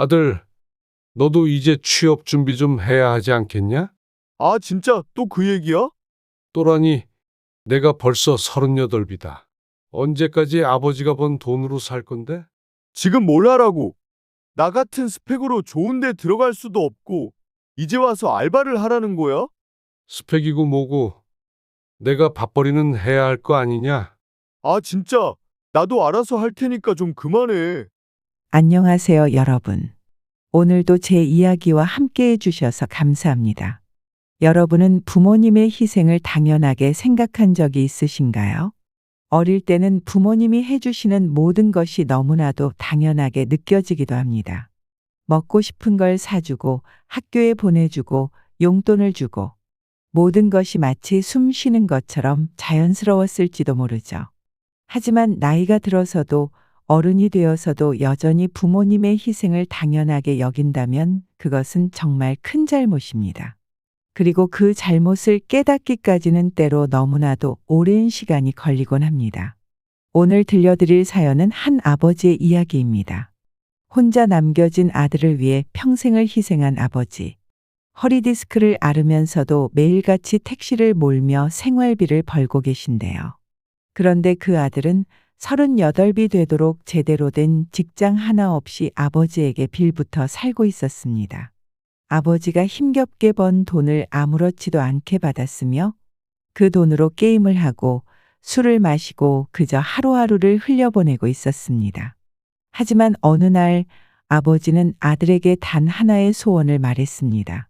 아들, 너도 이제 취업 준비 좀 해야 하지 않겠냐? 아, 진짜 또 그 얘기야? 또라니, 내가 벌써 38이다. 언제까지 아버지가 번 돈으로 살 건데? 지금 뭘 하라고? 나 같은 스펙으로 좋은 데 들어갈 수도 없고, 이제 와서 알바를 하라는 거야? 스펙이고 뭐고, 내가 밥벌이는 해야 할 거 아니냐? 아, 진짜. 나도 알아서 할 테니까 좀 그만해. 안녕하세요, 여러분. 오늘도 제 이야기와 함께 해주셔서 감사합니다. 여러분은 부모님의 희생을 당연하게 생각한 적이 있으신가요? 어릴 때는 부모님이 해주시는 모든 것이 너무나도 당연하게 느껴지기도 합니다. 먹고 싶은 걸 사주고, 학교에 보내주고, 용돈을 주고, 모든 것이 마치 숨 쉬는 것처럼 자연스러웠을지도 모르죠. 하지만 나이가 들어서도 어른이 되어서도 여전히 부모님의 희생을 당연하게 여긴다면 그것은 정말 큰 잘못입니다. 그리고 그 잘못을 깨닫기까지는 때로 너무나도 오랜 시간이 걸리곤 합니다. 오늘 들려드릴 사연은 한 아버지의 이야기입니다. 혼자 남겨진 아들을 위해 평생을 희생한 아버지. 허리디스크를 앓으면서도 매일같이 택시를 몰며 생활비를 벌고 계신데요. 그런데 그 아들은 38이 되도록 제대로 된 직장 하나 없이 아버지에게 빌부터 살고 있었습니다. 아버지가 힘겹게 번 돈을 아무렇지도 않게 받았으며 그 돈으로 게임을 하고 술을 마시고 그저 하루하루를 흘려보내고 있었습니다. 하지만 어느 날 아버지는 아들에게 단 하나의 소원을 말했습니다.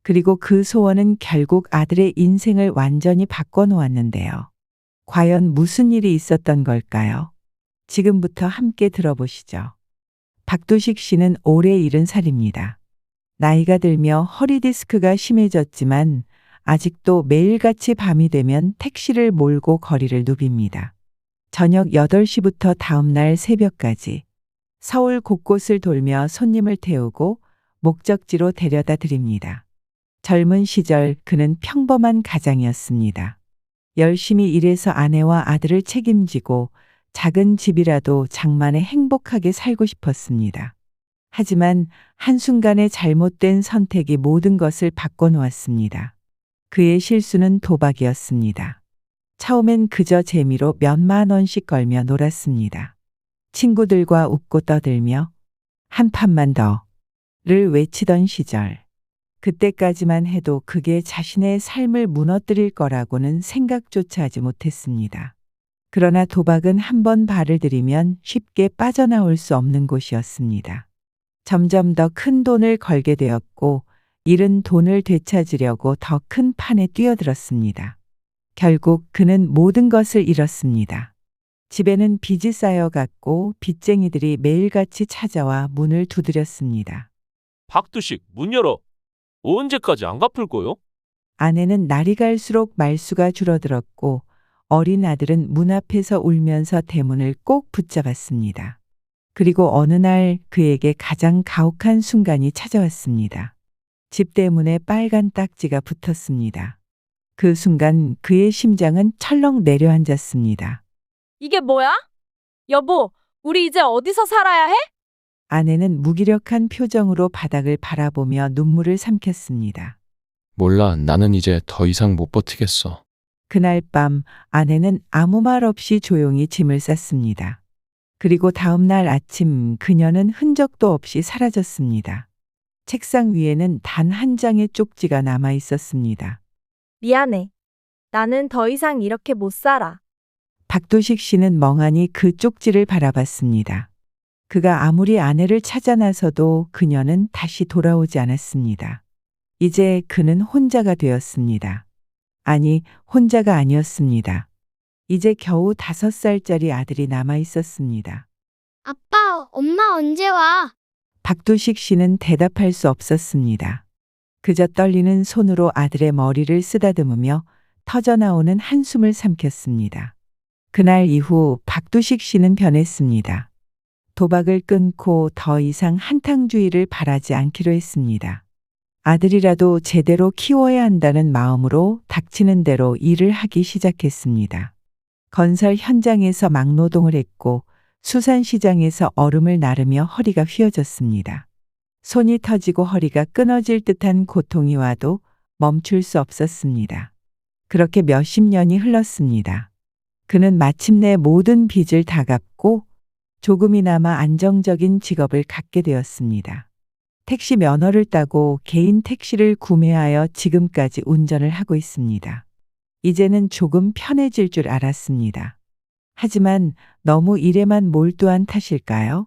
그리고 그 소원은 결국 아들의 인생을 완전히 바꿔놓았는데요. 과연 무슨 일이 있었던 걸까요? 지금부터 함께 들어보시죠. 박두식 씨는 올해 70살입니다. 나이가 들며 허리디스크가 심해졌지만 아직도 매일같이 밤이 되면 택시를 몰고 거리를 누빕니다. 저녁 8시부터 다음날 새벽까지 서울 곳곳을 돌며 손님을 태우고 목적지로 데려다 드립니다. 젊은 시절 그는 평범한 가장이었습니다. 열심히 일해서 아내와 아들을 책임지고 작은 집이라도 장만에 행복하게 살고 싶었습니다. 하지만 한순간의 잘못된 선택이 모든 것을 바꿔놓았습니다. 그의 실수는 도박이었습니다. 처음엔 그저 재미로 몇만 원씩 걸며 놀았습니다. 친구들과 웃고 떠들며 한 판만 더를 외치던 시절. 그때까지만 해도 그게 자신의 삶을 무너뜨릴 거라고는 생각조차 하지 못했습니다. 그러나 도박은 한번 발을 들이면 쉽게 빠져나올 수 없는 곳이었습니다. 점점 더 큰 돈을 걸게 되었고 잃은 돈을 되찾으려고 더 큰 판에 뛰어들었습니다. 결국 그는 모든 것을 잃었습니다. 집에는 빚이 쌓여갔고 빚쟁이들이 매일같이 찾아와 문을 두드렸습니다. 박두식, 문 열어. 언제까지 안 갚을 거요? 아내는 날이 갈수록 말수가 줄어들었고 어린 아들은 문 앞에서 울면서 대문을 꼭 붙잡았습니다. 그리고 어느 날 그에게 가장 가혹한 순간이 찾아왔습니다. 집 대문에 빨간 딱지가 붙었습니다. 그 순간 그의 심장은 철렁 내려앉았습니다. 이게 뭐야? 여보, 우리 이제 어디서 살아야 해? 아내는 무기력한 표정으로 바닥을 바라보며 눈물을 삼켰습니다. 몰라, 나는 이제 더 이상 못 버티겠어. 그날 밤 아내는 아무 말 없이 조용히 짐을 쌌습니다. 그리고 다음 날 아침 그녀는 흔적도 없이 사라졌습니다. 책상 위에는 단 한 장의 쪽지가 남아 있었습니다. 미안해. 나는 더 이상 이렇게 못 살아. 박도식 씨는 멍하니 그 쪽지를 바라봤습니다. 그가 아무리 아내를 찾아 나서도 그녀는 다시 돌아오지 않았습니다. 이제 그는 혼자가 되었습니다. 아니, 혼자가 아니었습니다. 이제 겨우 5살짜리 아들이 남아 있었습니다. 아빠, 엄마 언제 와? 박두식 씨는 대답할 수 없었습니다. 그저 떨리는 손으로 아들의 머리를 쓰다듬으며 터져나오는 한숨을 삼켰습니다. 그날 이후 박두식 씨는 변했습니다. 도박을 끊고 더 이상 한탕주의를 바라지 않기로 했습니다. 아들이라도 제대로 키워야 한다는 마음으로 닥치는 대로 일을 하기 시작했습니다. 건설 현장에서 막노동을 했고 수산시장에서 얼음을 나르며 허리가 휘어졌습니다. 손이 터지고 허리가 끊어질 듯한 고통이 와도 멈출 수 없었습니다. 그렇게 몇십 년이 흘렀습니다. 그는 마침내 모든 빚을 다 갚고 조금이나마 안정적인 직업을 갖게 되었습니다. 택시 면허를 따고 개인 택시를 구매하여 지금까지 운전을 하고 있습니다. 이제는 조금 편해질 줄 알았습니다. 하지만 너무 일에만 몰두한 탓일까요?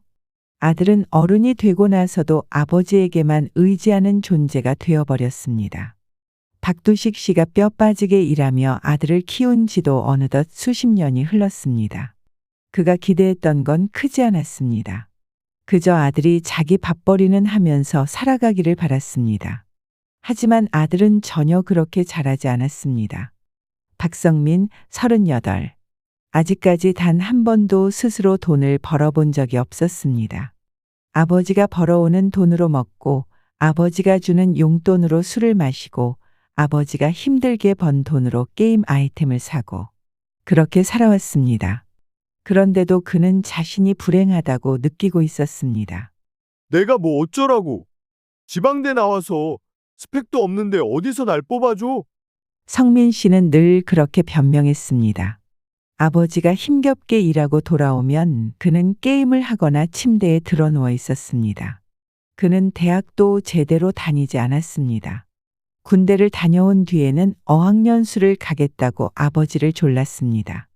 아들은 어른이 되고 나서도 아버지에게만 의지하는 존재가 되어버렸습니다. 박두식 씨가 뼈 빠지게 일하며 아들을 키운 지도 어느덧 수십 년이 흘렀습니다. 그가 기대했던 건 크지 않았습니다. 그저 아들이 자기 밥벌이는 하면서 살아가기를 바랐습니다. 하지만 아들은 전혀 그렇게 잘하지 않았습니다. 박성민, 38. 아직까지 단 한 번도 스스로 돈을 벌어본 적이 없었습니다. 아버지가 벌어오는 돈으로 먹고 아버지가 주는 용돈으로 술을 마시고 아버지가 힘들게 번 돈으로 게임 아이템을 사고 그렇게 살아왔습니다. 그런데도 그는 자신이 불행하다고 느끼고 있었습니다. 내가 뭐 어쩌라고. 지방대 나와서 스펙도 없는데 어디서 날 뽑아줘? 성민 씨는 늘 그렇게 변명했습니다. 아버지가 힘겹게 일하고 돌아오면 그는 게임을 하거나 침대에 드러누워 있었습니다. 그는 대학도 제대로 다니지 않았습니다. 군대를 다녀온 뒤에는 어학연수를 가겠다고 아버지를 졸랐습니다.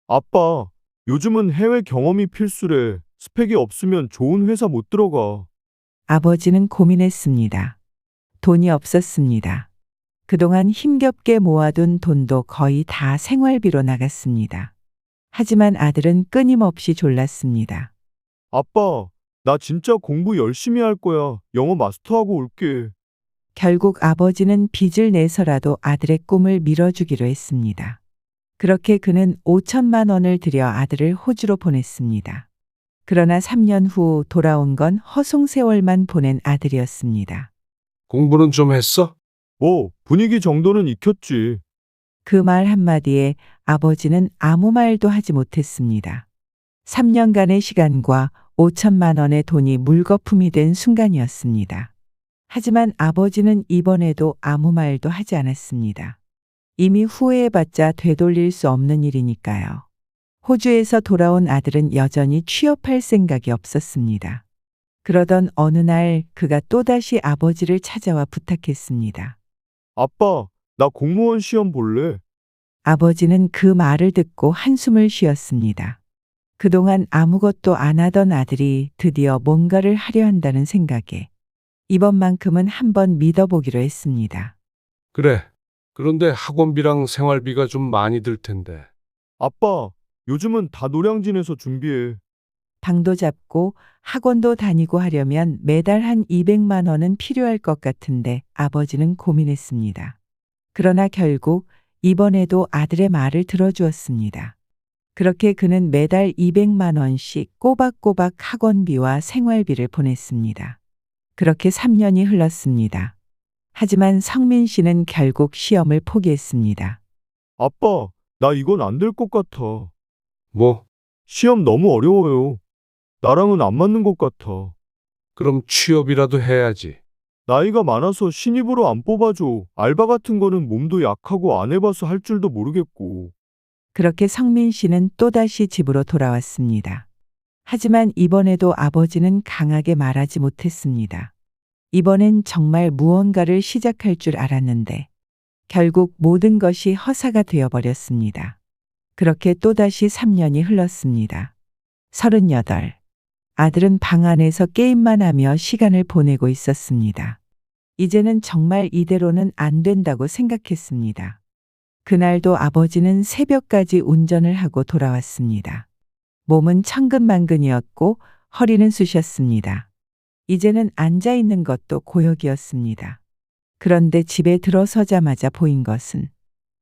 아빠, 요즘은 해외 경험이 필수래. 스펙이 없으면 좋은 회사 못 들어가. 아버지는 고민했습니다. 돈이 없었습니다. 그동안 힘겹게 모아둔 돈도 거의 다 생활비로 나갔습니다. 하지만 아들은 끊임없이 졸랐습니다. 아빠, 나 진짜 공부 열심히 할 거야. 영어 마스터하고 올게. 결국 아버지는 빚을 내서라도 아들의 꿈을 밀어주기로 했습니다. 그렇게 그는 5천만 원을 들여 아들을 호주로 보냈습니다. 그러나 3년 후 돌아온 건 허송세월만 보낸 아들이었습니다. 공부는 좀 했어? 뭐, 분위기 정도는 익혔지. 그 말 한마디에 아버지는 아무 말도 하지 못했습니다. 3년간의 시간과 5천만 원의 돈이 물거품이 된 순간이었습니다. 하지만 아버지는 이번에도 아무 말도 하지 않았습니다. 이미 후회해봤자 되돌릴 수 없는 일이니까요. 호주에서 돌아온 아들은 여전히 취업할 생각이 없었습니다. 그러던 어느 날 그가 또다시 아버지를 찾아와 부탁했습니다. 아빠, 나 공무원 시험 볼래. 아버지는 그 말을 듣고 한숨을 쉬었습니다. 그동안 아무것도 안 하던 아들이 드디어 뭔가를 하려 한다는 생각에 이번만큼은 한번 믿어보기로 했습니다. 그래. 그런데 학원비랑 생활비가 좀 많이 들 텐데. 아빠, 요즘은 다 노량진에서 준비해. 방도 잡고 학원도 다니고 하려면 매달 한 200만 원은 필요할 것 같은데 아버지는 고민했습니다. 그러나 결국 이번에도 아들의 말을 들어주었습니다. 그렇게 그는 매달 200만 원씩 꼬박꼬박 학원비와 생활비를 보냈습니다. 그렇게 3년이 흘렀습니다. 하지만 성민 씨는 결국 시험을 포기했습니다. 아빠, 나 이건 안 될 것 같아. 뭐, 시험 너무 어려워요. 나랑은 안 맞는 것 같아. 그럼 취업이라도 해야지. 나이가 많아서 신입으로 안 뽑아줘. 알바 같은 거는 몸도 약하고 안 해봐서 할 줄도 모르겠고. 그렇게 성민 씨는 또다시 집으로 돌아왔습니다. 하지만 이번에도 아버지는 강하게 말하지 못했습니다. 이번엔 정말 무언가를 시작할 줄 알았는데 결국 모든 것이 허사가 되어버렸습니다. 그렇게 또다시 3년이 흘렀습니다. 38. 아들은 방 안에서 게임만 하며 시간을 보내고 있었습니다. 이제는 정말 이대로는 안 된다고 생각했습니다. 그날도 아버지는 새벽까지 운전을 하고 돌아왔습니다. 몸은 천근만근이었고 허리는 쑤셨습니다. 이제는 앉아 있는 것도 고역이었습니다. 그런데 집에 들어서자마자 보인 것은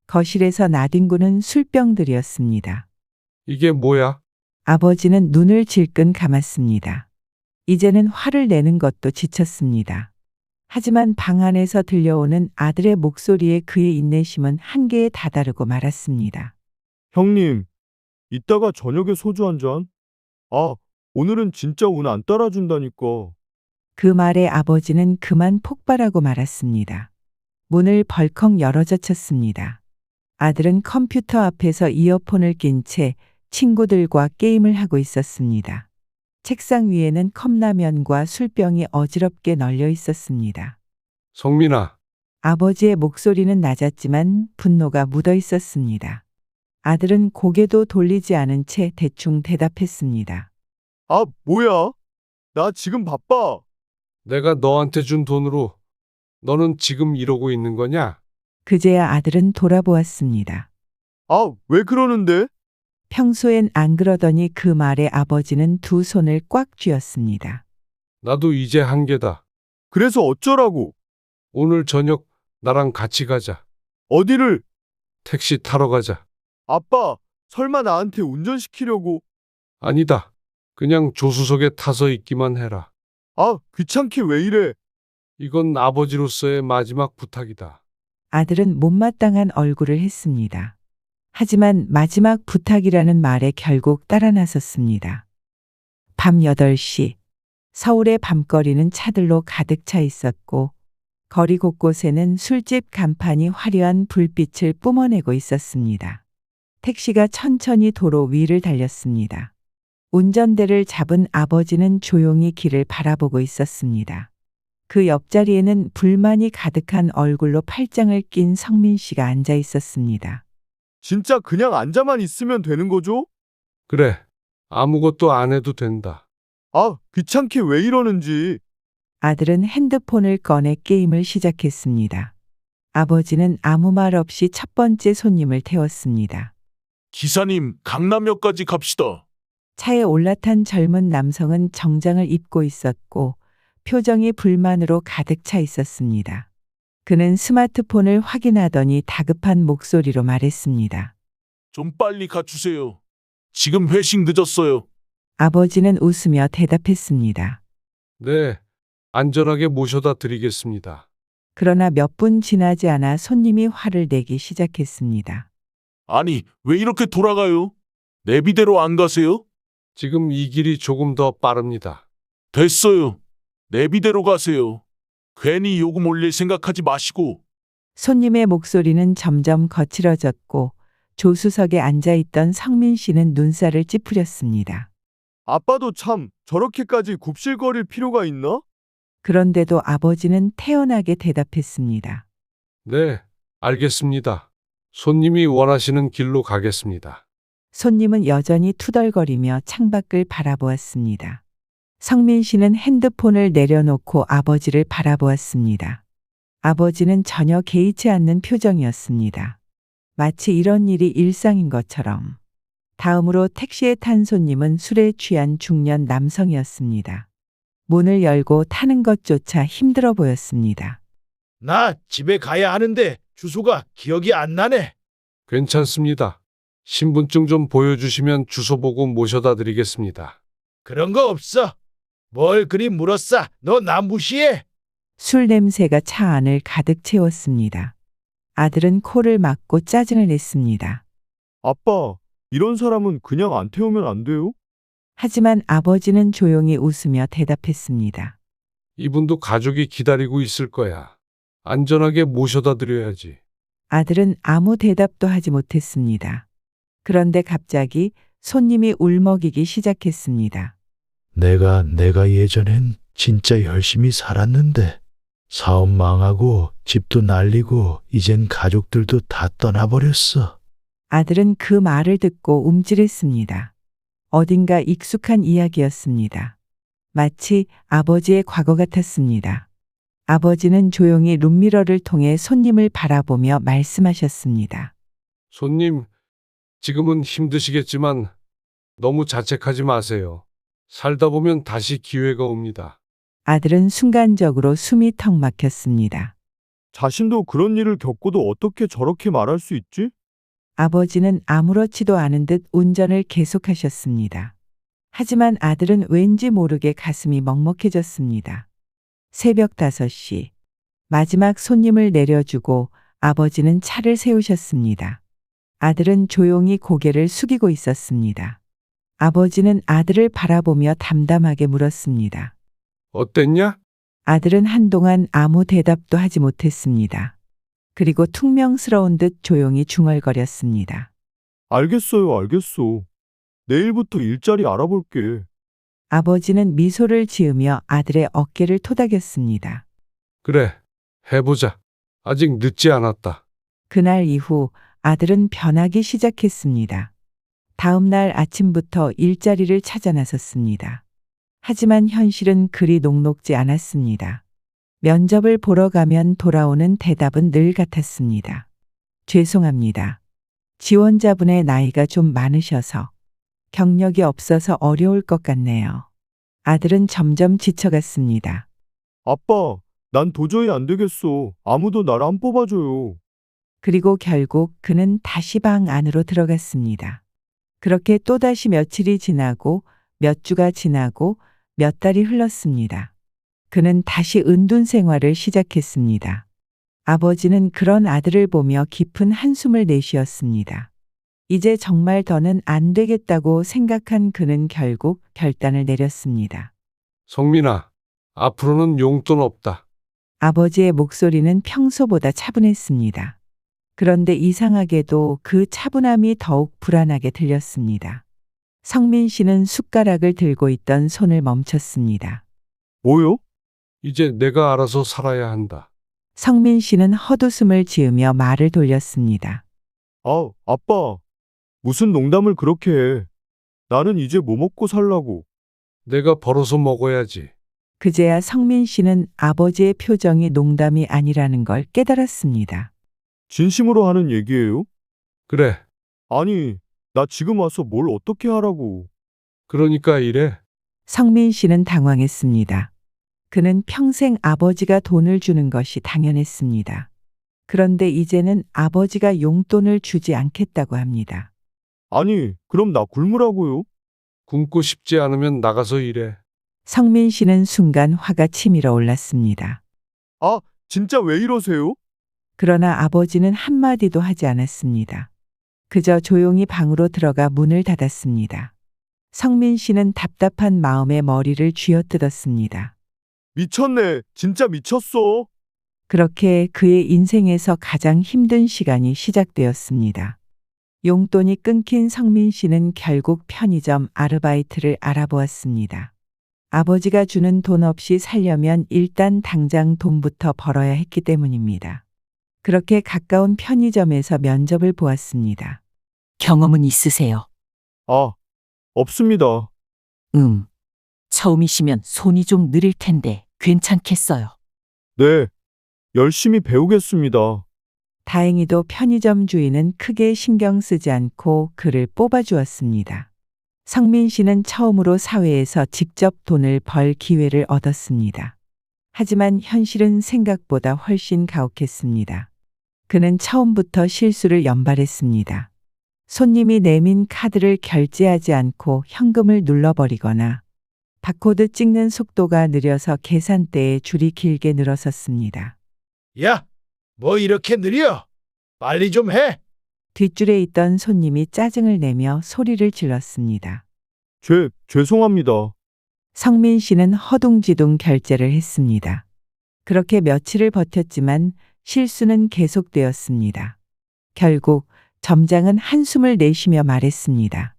거실에서 나뒹구는 술병들이었습니다. 이게 뭐야? 아버지는 눈을 질끈 감았습니다. 이제는 화를 내는 것도 지쳤습니다. 하지만 방 안에서 들려오는 아들의 목소리에 그의 인내심은 한계에 다다르고 말았습니다. 형님, 이따가 저녁에 소주 한 잔? 아, 오늘은 진짜 운 안 따라준다니까. 그 말에 아버지는 그만 폭발하고 말았습니다. 문을 벌컥 열어젖혔습니다. 아들은 컴퓨터 앞에서 이어폰을 낀 채 친구들과 게임을 하고 있었습니다. 책상 위에는 컵라면과 술병이 어지럽게 널려 있었습니다. 성민아, 아버지의 목소리는 낮았지만 분노가 묻어 있었습니다. 아들은 고개도 돌리지 않은 채 대충 대답했습니다. 아, 뭐야? 나 지금 바빠. 내가 너한테 준 돈으로 너는 지금 이러고 있는 거냐? 그제야 아들은 돌아보았습니다. 아, 왜 그러는데? 평소엔 안 그러더니 그 말에 아버지는 두 손을 꽉 쥐었습니다. 나도 이제 한계다. 그래서 어쩌라고? 오늘 저녁 나랑 같이 가자. 어디를? 택시 타러 가자. 아빠, 설마 나한테 운전시키려고? 아니다. 그냥 조수석에 타서 있기만 해라. 아, 귀찮게 왜 이래? 이건 아버지로서의 마지막 부탁이다. 아들은 못마땅한 얼굴을 했습니다. 하지만 마지막 부탁이라는 말에 결국 따라 나섰습니다. 밤 8시, 서울의 밤거리는 차들로 가득 차 있었고 거리 곳곳에는 술집 간판이 화려한 불빛을 뿜어내고 있었습니다. 택시가 천천히 도로 위를 달렸습니다. 운전대를 잡은 아버지는 조용히 길을 바라보고 있었습니다. 그 옆자리에는 불만이 가득한 얼굴로 팔짱을 낀 성민 씨가 앉아 있었습니다. 진짜 그냥 앉아만 있으면 되는 거죠? 그래. 아무것도 안 해도 된다. 아, 귀찮게 왜 이러는지. 아들은 핸드폰을 꺼내 게임을 시작했습니다. 아버지는 아무 말 없이 첫 번째 손님을 태웠습니다. 기사님, 강남역까지 갑시다. 차에 올라탄 젊은 남성은 정장을 입고 있었고 표정이 불만으로 가득 차 있었습니다. 그는 스마트폰을 확인하더니 다급한 목소리로 말했습니다. 좀 빨리 가주세요. 지금 회식 늦었어요. 아버지는 웃으며 대답했습니다. 네. 안전하게 모셔다 드리겠습니다. 그러나 몇 분 지나지 않아 손님이 화를 내기 시작했습니다. 아니, 왜 이렇게 돌아가요? 내비대로 안 가세요? 지금 이 길이 조금 더 빠릅니다. 됐어요. 내비대로 가세요. 괜히 요금 올릴 생각하지 마시고. 손님의 목소리는 점점 거칠어졌고 조수석에 앉아있던 성민 씨는 눈살을 찌푸렸습니다. 아빠도 참 저렇게까지 굽실거릴 필요가 있나? 그런데도 아버지는 태연하게 대답했습니다. 네. 알겠습니다. 손님이 원하시는 길로 가겠습니다. 손님은 여전히 투덜거리며 창밖을 바라보았습니다. 성민 씨는 핸드폰을 내려놓고 아버지를 바라보았습니다. 아버지는 전혀 개의치 않는 표정이었습니다. 마치 이런 일이 일상인 것처럼. 다음으로 택시에 탄 손님은 술에 취한 중년 남성이었습니다. 문을 열고 타는 것조차 힘들어 보였습니다. 나 집에 가야 하는데 주소가 기억이 안 나네. 괜찮습니다. 신분증 좀 보여주시면 주소 보고 모셔다 드리겠습니다. 그런 거 없어. 뭘 그리 물었어. 너 나 무시해. 술 냄새가 차 안을 가득 채웠습니다. 아들은 코를 막고 짜증을 냈습니다. 아빠, 이런 사람은 그냥 안 태우면 안 돼요? 하지만 아버지는 조용히 웃으며 대답했습니다. 이분도 가족이 기다리고 있을 거야. 안전하게 모셔다 드려야지. 아들은 아무 대답도 하지 못했습니다. 그런데 갑자기 손님이 울먹이기 시작했습니다. 내가 예전엔 진짜 열심히 살았는데 사업 망하고 집도 날리고 이젠 가족들도 다 떠나버렸어. 아들은 그 말을 듣고 움찔했습니다. 어딘가 익숙한 이야기였습니다. 마치 아버지의 과거 같았습니다. 아버지는 조용히 룸미러를 통해 손님을 바라보며 말씀하셨습니다. 손님, 지금은 힘드시겠지만 너무 자책하지 마세요. 살다 보면 다시 기회가 옵니다. 아들은 순간적으로 숨이 턱 막혔습니다. 자신도 그런 일을 겪고도 어떻게 저렇게 말할 수 있지? 아버지는 아무렇지도 않은 듯 운전을 계속하셨습니다. 하지만 아들은 왠지 모르게 가슴이 먹먹해졌습니다. 새벽 5시, 마지막 손님을 내려주고 아버지는 차를 세우셨습니다. 아들은 조용히 고개를 숙이고 있었습니다. 아버지는 아들을 바라보며 담담하게 물었습니다. 어땠냐? 아들은 한동안 아무 대답도 하지 못했습니다. 그리고 퉁명스러운 듯 조용히 중얼거렸습니다. 알겠어요, 알겠어. 내일부터 일자리 알아볼게. 아버지는 미소를 지으며 아들의 어깨를 토닥였습니다. 그래, 해보자. 아직 늦지 않았다. 그날 이후 아들은 변하기 시작했습니다. 다음 날 아침부터 일자리를 찾아 나섰습니다. 하지만 현실은 그리 녹록지 않았습니다. 면접을 보러 가면 돌아오는 대답은 늘 같았습니다. 죄송합니다. 지원자분의 나이가 좀 많으셔서 경력이 없어서 어려울 것 같네요. 아들은 점점 지쳐갔습니다. 아빠, 난 도저히 안 되겠어. 아무도 날 안 뽑아줘요. 그리고 결국 그는 다시 방 안으로 들어갔습니다. 그렇게 또다시 며칠이 지나고 몇 주가 지나고 몇 달이 흘렀습니다. 그는 다시 은둔 생활을 시작했습니다. 아버지는 그런 아들을 보며 깊은 한숨을 내쉬었습니다. 이제 정말 더는 안 되겠다고 생각한 그는 결국 결단을 내렸습니다. 성민아, 앞으로는 용돈 없다. 아버지의 목소리는 평소보다 차분했습니다. 그런데 이상하게도 그 차분함이 더욱 불안하게 들렸습니다. 성민 씨는 숟가락을 들고 있던 손을 멈췄습니다. 뭐요? 이제 내가 알아서 살아야 한다. 성민 씨는 헛웃음을 지으며 말을 돌렸습니다. 아빠. 무슨 농담을 그렇게 해. 나는 이제 뭐 먹고 살라고. 내가 벌어서 먹어야지. 그제야 성민 씨는 아버지의 표정이 농담이 아니라는 걸 깨달았습니다. 진심으로 하는 얘기예요? 그래, 아니, 나 지금 와서 뭘 어떻게 하라고. 그러니까 이래. 성민 씨는 당황했습니다. 그는 평생 아버지가 돈을 주는 것이 당연했습니다. 그런데 이제는 아버지가 용돈을 주지 않겠다고 합니다. 아니, 그럼 나 굶으라고요? 굶고 싶지 않으면 나가서 일해. 성민 씨는 순간 화가 치밀어 올랐습니다. 진짜 왜 이러세요? 그러나 아버지는 한마디도 하지 않았습니다. 그저 조용히 방으로 들어가 문을 닫았습니다. 성민 씨는 답답한 마음에 머리를 쥐어뜯었습니다. 미쳤네. 진짜 미쳤어. 그렇게 그의 인생에서 가장 힘든 시간이 시작되었습니다. 용돈이 끊긴 성민 씨는 결국 편의점 아르바이트를 알아보았습니다. 아버지가 주는 돈 없이 살려면 일단 당장 돈부터 벌어야 했기 때문입니다. 그렇게 가까운 편의점에서 면접을 보았습니다. 경험은 있으세요? 없습니다. 처음이시면 손이 좀 느릴 텐데 괜찮겠어요. 네. 열심히 배우겠습니다. 다행히도 편의점 주인은 크게 신경 쓰지 않고 그를 뽑아주었습니다. 성민 씨는 처음으로 사회에서 직접 돈을 벌 기회를 얻었습니다. 하지만 현실은 생각보다 훨씬 가혹했습니다. 그는 처음부터 실수를 연발했습니다. 손님이 내민 카드를 결제하지 않고 현금을 눌러버리거나 바코드 찍는 속도가 느려서 계산대에 줄이 길게 늘어섰습니다. 야, 뭐 이렇게 느려? 빨리 좀 해. 뒷줄에 있던 손님이 짜증을 내며 소리를 질렀습니다. 죄송합니다. 성민 씨는 허둥지둥 결제를 했습니다. 그렇게 며칠을 버텼지만 실수는 계속되었습니다. 결국 점장은 한숨을 내쉬며 말했습니다.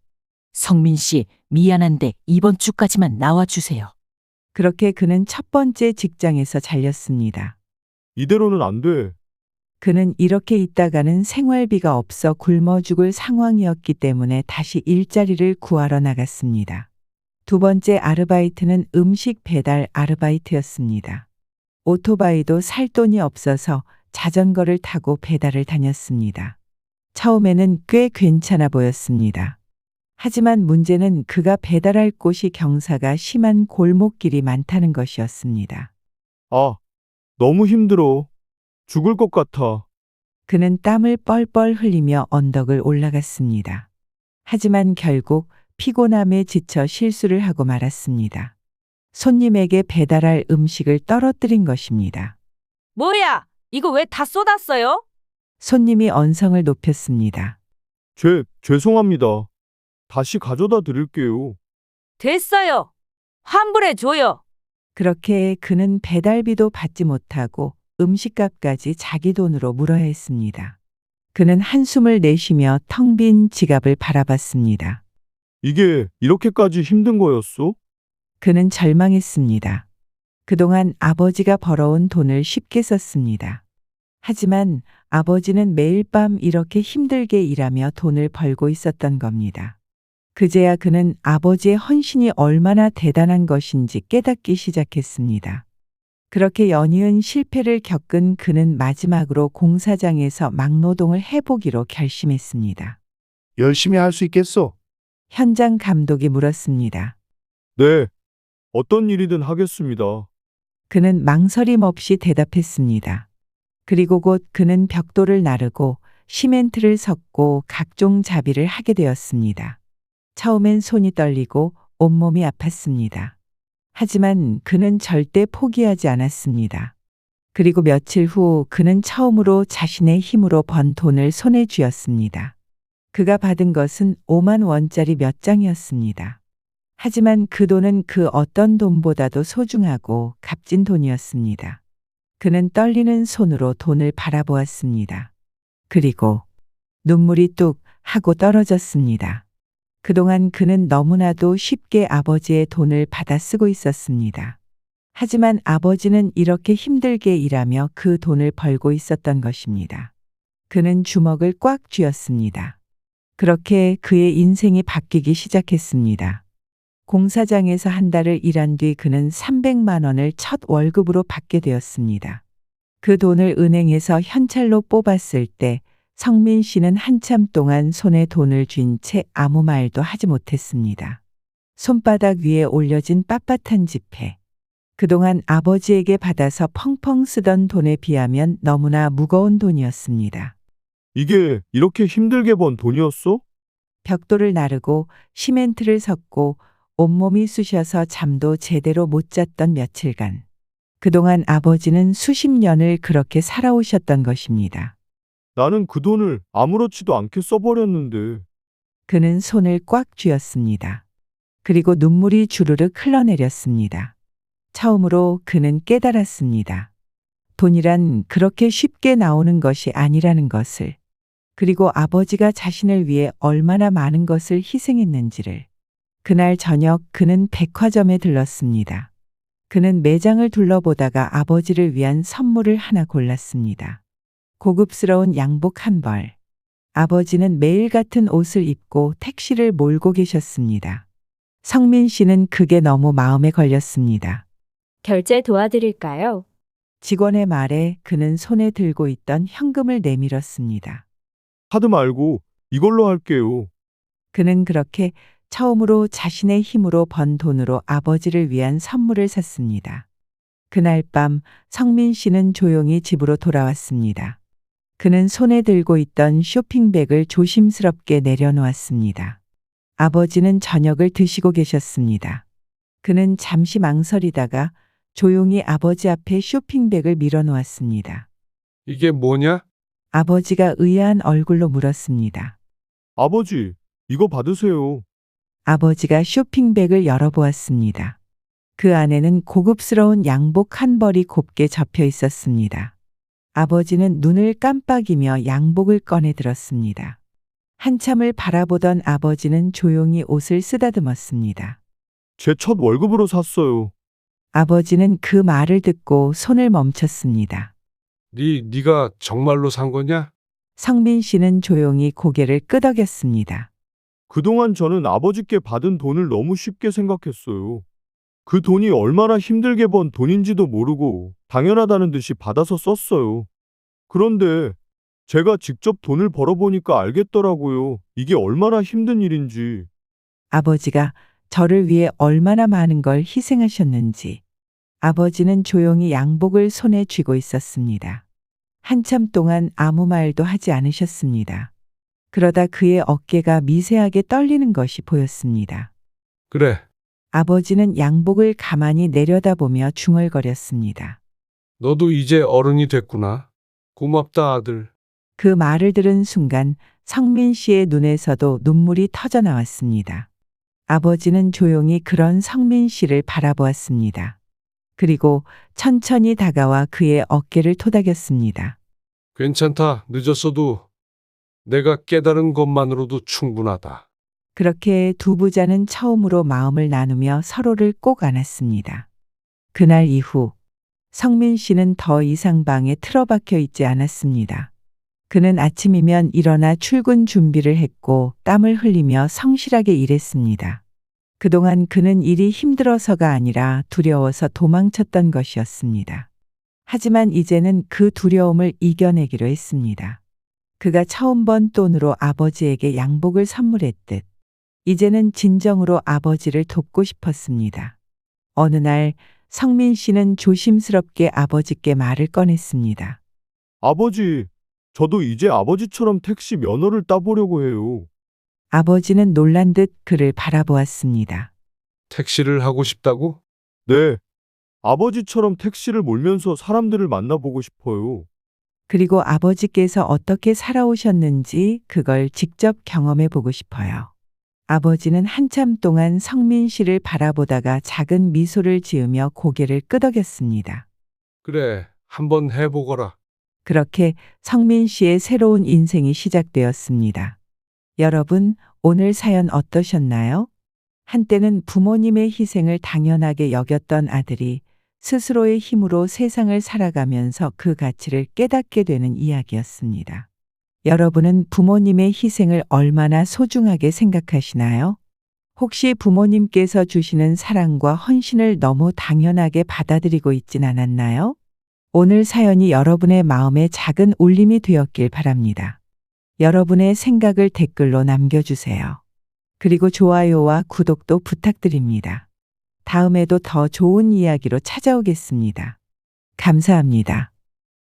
성민 씨, 미안한데 이번 주까지만 나와주세요. 그렇게 그는 첫 번째 직장에서 잘렸습니다. 이대로는 안 돼. 그는 이렇게 있다가는 생활비가 없어 굶어 죽을 상황이었기 때문에 다시 일자리를 구하러 나갔습니다. 두 번째 아르바이트는 음식 배달 아르바이트였습니다. 오토바이도 살 돈이 없어서 자전거를 타고 배달을 다녔습니다. 처음에는 꽤 괜찮아 보였습니다. 하지만 문제는 그가 배달할 곳이 경사가 심한 골목길이 많다는 것이었습니다. 너무 힘들어. 죽을 것 같아. 그는 땀을 뻘뻘 흘리며 언덕을 올라갔습니다. 하지만 결국 피곤함에 지쳐 실수를 하고 말았습니다. 손님에게 배달할 음식을 떨어뜨린 것입니다. 뭐야? 이거 왜 다 쏟았어요? 손님이 언성을 높였습니다. 죄송합니다. 다시 가져다 드릴게요. 됐어요. 환불해 줘요. 그렇게 그는 배달비도 받지 못하고 음식값까지 자기 돈으로 물어야 했습니다. 그는 한숨을 내쉬며 텅 빈 지갑을 바라봤습니다. 이게 이렇게까지 힘든 거였어? 그는 절망했습니다. 그동안 아버지가 벌어온 돈을 쉽게 썼습니다. 하지만 아버지는 매일 밤 이렇게 힘들게 일하며 돈을 벌고 있었던 겁니다. 그제야 그는 아버지의 헌신이 얼마나 대단한 것인지 깨닫기 시작했습니다. 그렇게 연이은 실패를 겪은 그는 마지막으로 공사장에서 막노동을 해보기로 결심했습니다. 열심히 할 수 있겠어? 현장 감독이 물었습니다. 네. 어떤 일이든 하겠습니다. 그는 망설임 없이 대답했습니다. 그리고 곧 그는 벽돌을 나르고 시멘트를 섞고 각종 자비를 하게 되었습니다. 처음엔 손이 떨리고 온몸이 아팠습니다. 하지만 그는 절대 포기하지 않았습니다. 그리고 며칠 후 그는 처음으로 자신의 힘으로 번 돈을 손에 쥐었습니다. 그가 받은 것은 5만 원짜리 몇 장이었습니다. 하지만 그 돈은 그 어떤 돈보다도 소중하고 값진 돈이었습니다. 그는 떨리는 손으로 돈을 바라보았습니다. 그리고 눈물이 뚝 하고 떨어졌습니다. 그동안 그는 너무나도 쉽게 아버지의 돈을 받아 쓰고 있었습니다. 하지만 아버지는 이렇게 힘들게 일하며 그 돈을 벌고 있었던 것입니다. 그는 주먹을 꽉 쥐었습니다. 그렇게 그의 인생이 바뀌기 시작했습니다. 공사장에서 한 달을 일한 뒤 그는 300만 원을 첫 월급으로 받게 되었습니다. 그 돈을 은행에서 현찰로 뽑았을 때 성민 씨는 한참 동안 손에 돈을 쥔 채 아무 말도 하지 못했습니다. 손바닥 위에 올려진 빳빳한 지폐. 그동안 아버지에게 받아서 펑펑 쓰던 돈에 비하면 너무나 무거운 돈이었습니다. 이게 이렇게 힘들게 번 돈이었어? 벽돌을 나르고 시멘트를 섞고 온몸이 쑤셔서 잠도 제대로 못 잤던 며칠간. 그동안 아버지는 수십 년을 그렇게 살아오셨던 것입니다. 나는 그 돈을 아무렇지도 않게 써버렸는데. 그는 손을 꽉 쥐었습니다. 그리고 눈물이 주르륵 흘러내렸습니다. 처음으로 그는 깨달았습니다. 돈이란 그렇게 쉽게 나오는 것이 아니라는 것을. 그리고 아버지가 자신을 위해 얼마나 많은 것을 희생했는지를. 그날 저녁 그는 백화점에 들렀습니다. 그는 매장을 둘러보다가 아버지를 위한 선물을 하나 골랐습니다. 고급스러운 양복 한 벌. 아버지는 매일 같은 옷을 입고 택시를 몰고 계셨습니다. 성민 씨는 그게 너무 마음에 걸렸습니다. 결제 도와드릴까요? 직원의 말에 그는 손에 들고 있던 현금을 내밀었습니다. 카드 말고 이걸로 할게요. 그는 그렇게 처음으로 자신의 힘으로 번 돈으로 아버지를 위한 선물을 샀습니다. 그날 밤 성민 씨는 조용히 집으로 돌아왔습니다. 그는 손에 들고 있던 쇼핑백을 조심스럽게 내려놓았습니다. 아버지는 저녁을 드시고 계셨습니다. 그는 잠시 망설이다가 조용히 아버지 앞에 쇼핑백을 밀어놓았습니다. 이게 뭐냐? 아버지가 의아한 얼굴로 물었습니다. 아버지, 이거 받으세요. 아버지가 쇼핑백을 열어보았습니다. 그 안에는 고급스러운 양복 한 벌이 곱게 접혀 있었습니다. 아버지는 눈을 깜빡이며 양복을 꺼내 들었습니다. 한참을 바라보던 아버지는 조용히 옷을 쓰다듬었습니다. 제 첫 월급으로 샀어요. 아버지는 그 말을 듣고 손을 멈췄습니다. 네가 정말로 산 거냐? 성민 씨는 조용히 고개를 끄덕였습니다. 그동안 저는 아버지께 받은 돈을 너무 쉽게 생각했어요. 그 돈이 얼마나 힘들게 번 돈인지도 모르고 당연하다는 듯이 받아서 썼어요. 그런데 제가 직접 돈을 벌어보니까 알겠더라고요. 이게 얼마나 힘든 일인지. 아버지가 저를 위해 얼마나 많은 걸 희생하셨는지. 아버지는 조용히 양복을 손에 쥐고 있었습니다. 한참 동안 아무 말도 하지 않으셨습니다. 그러다 그의 어깨가 미세하게 떨리는 것이 보였습니다. 그래. 아버지는 양복을 가만히 내려다보며 중얼거렸습니다. 너도 이제 어른이 됐구나. 고맙다, 아들. 그 말을 들은 순간 성민 씨의 눈에서도 눈물이 터져 나왔습니다. 아버지는 조용히 그런 성민 씨를 바라보았습니다. 그리고 천천히 다가와 그의 어깨를 토닥였습니다. 괜찮다. 늦었어도 내가 깨달은 것만으로도 충분하다. 그렇게 두 부자는 처음으로 마음을 나누며 서로를 꼭 안았습니다. 그날 이후 성민 씨는 더 이상 방에 틀어박혀 있지 않았습니다. 그는 아침이면 일어나 출근 준비를 했고 땀을 흘리며 성실하게 일했습니다. 그동안 그는 일이 힘들어서가 아니라 두려워서 도망쳤던 것이었습니다. 하지만 이제는 그 두려움을 이겨내기로 했습니다. 그가 처음 번 돈으로 아버지에게 양복을 선물했듯 이제는 진정으로 아버지를 돕고 싶었습니다. 어느 날 성민 씨는 조심스럽게 아버지께 말을 꺼냈습니다. 아버지, 저도 이제 아버지처럼 택시 면허를 따보려고 해요. 아버지는 놀란 듯 그를 바라보았습니다. 택시를 하고 싶다고? 네. 아버지처럼 택시를 몰면서 사람들을 만나보고 싶어요. 그리고 아버지께서 어떻게 살아오셨는지 그걸 직접 경험해 보고 싶어요. 아버지는 한참 동안 성민 씨를 바라보다가 작은 미소를 지으며 고개를 끄덕였습니다. 그래, 한번 해보거라. 그렇게 성민 씨의 새로운 인생이 시작되었습니다. 여러분, 오늘 사연 어떠셨나요? 한때는 부모님의 희생을 당연하게 여겼던 아들이 스스로의 힘으로 세상을 살아가면서 그 가치를 깨닫게 되는 이야기였습니다. 여러분은 부모님의 희생을 얼마나 소중하게 생각하시나요? 혹시 부모님께서 주시는 사랑과 헌신을 너무 당연하게 받아들이고 있진 않았나요? 오늘 사연이 여러분의 마음에 작은 울림이 되었길 바랍니다. 여러분의 생각을 댓글로 남겨주세요. 그리고 좋아요와 구독도 부탁드립니다. 다음에도 더 좋은 이야기로 찾아오겠습니다. 감사합니다.